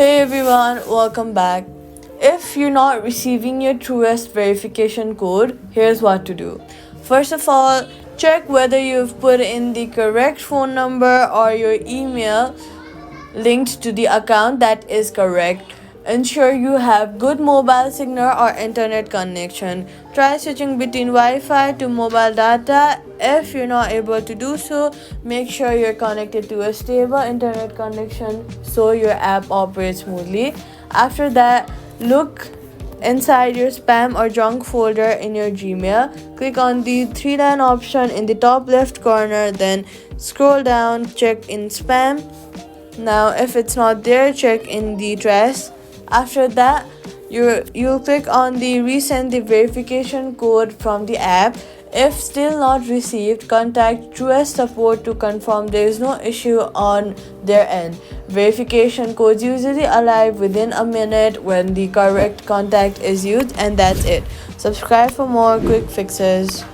Hey everyone, welcome back. If you're not receiving your Truist verification code, here's what to do. First of all, check whether you've put in the correct phone number or your email linked to the account that is correct. Ensure you have good mobile signal or internet connection. Try switching between Wi-Fi to mobile data. If you're not able to do so, make sure you're connected to a stable internet connection so your app operates smoothly. After that, look inside your spam or junk folder in your Gmail. Click on the three-line option in the top left corner, then scroll down, check in spam. Now if it's not there, check in the trash. After that, you'll click on the resend the verification code from the app. If still not received, contact Truist support to confirm there is no issue on their end. Verification codes usually arrive within a minute when the correct contact is used, and that's it. Subscribe for more quick fixes.